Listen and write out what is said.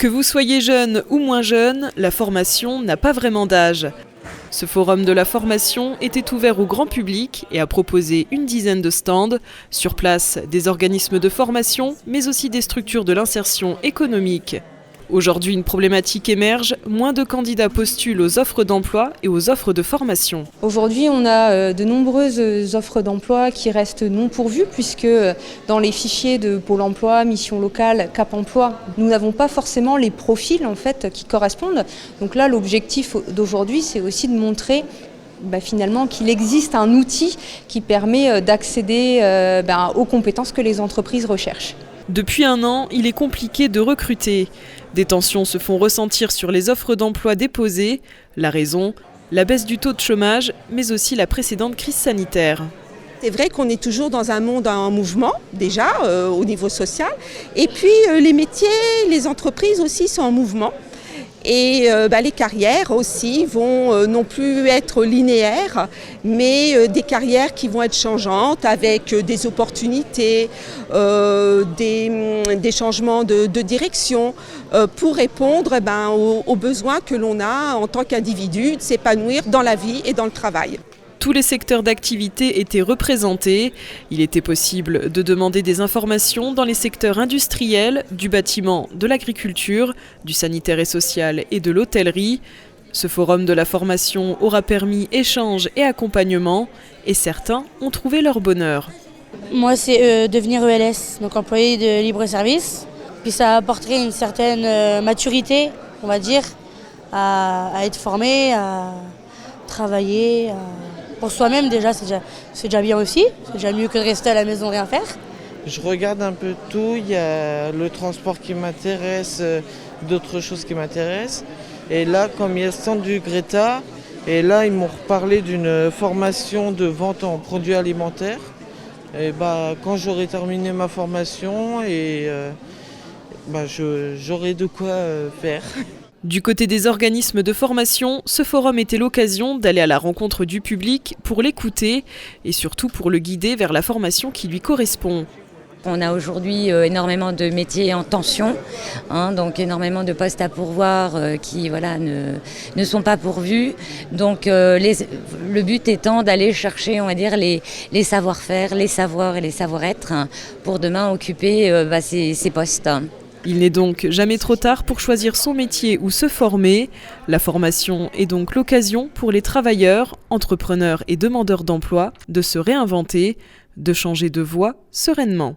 Que vous soyez jeune ou moins jeune, la formation n'a pas vraiment d'âge. Ce forum de la formation était ouvert au grand public et a proposé une dizaine de stands. Sur place, des organismes de formation, mais aussi des structures de l'insertion économique. Aujourd'hui, une problématique émerge, moins de candidats postulent aux offres d'emploi et aux offres de formation. Aujourd'hui, on a de nombreuses offres d'emploi qui restent non pourvues puisque dans les fichiers de Pôle emploi, Mission locale, Cap emploi, nous n'avons pas forcément les profils en fait, qui correspondent. Donc là, l'objectif d'aujourd'hui, c'est aussi de montrer finalement qu'il existe un outil qui permet d'accéder aux compétences que les entreprises recherchent. Depuis un an, il est compliqué de recruter. Des tensions se font ressentir sur les offres d'emploi déposées. La raison, la baisse du taux de chômage, mais aussi la précédente crise sanitaire. C'est vrai qu'on est toujours dans un monde en mouvement, déjà, au niveau social. Et puis les métiers, les entreprises aussi sont en mouvement. Et les carrières aussi vont non plus être linéaires, mais des carrières qui vont être changeantes avec des opportunités, des changements de direction pour répondre aux besoins que l'on a en tant qu'individu de s'épanouir dans la vie et dans le travail. Tous les secteurs d'activité étaient représentés. Il était possible de demander des informations dans les secteurs industriels, du bâtiment, de l'agriculture, du sanitaire et social et de l'hôtellerie. Ce forum de la formation aura permis échange et accompagnement et certains ont trouvé leur bonheur. Moi, c'est devenir ELS, donc employé de libre-service. Puis ça apporterait une certaine maturité, on va dire, à être formé, à travailler. Pour soi-même déjà, c'est déjà bien aussi. C'est déjà mieux que de rester à la maison rien faire. Je regarde un peu tout. Il y a le transport qui m'intéresse, d'autres choses qui m'intéressent. Et là, comme il y a le stand du Greta, et là, ils m'ont reparlé d'une formation de vente en produits alimentaires. Et quand j'aurai terminé ma formation, j'aurai de quoi faire. Du côté des organismes de formation, ce forum était l'occasion d'aller à la rencontre du public pour l'écouter et surtout pour le guider vers la formation qui lui correspond. On a aujourd'hui énormément de métiers en tension, donc énormément de postes à pourvoir qui ne sont pas pourvus. Donc le but étant d'aller chercher, on va dire, les savoir-faire, les savoirs et les savoir-être pour demain occuper ces postes. Il n'est donc jamais trop tard pour choisir son métier ou se former. La formation est donc l'occasion pour les travailleurs, entrepreneurs et demandeurs d'emploi de se réinventer, de changer de voie sereinement.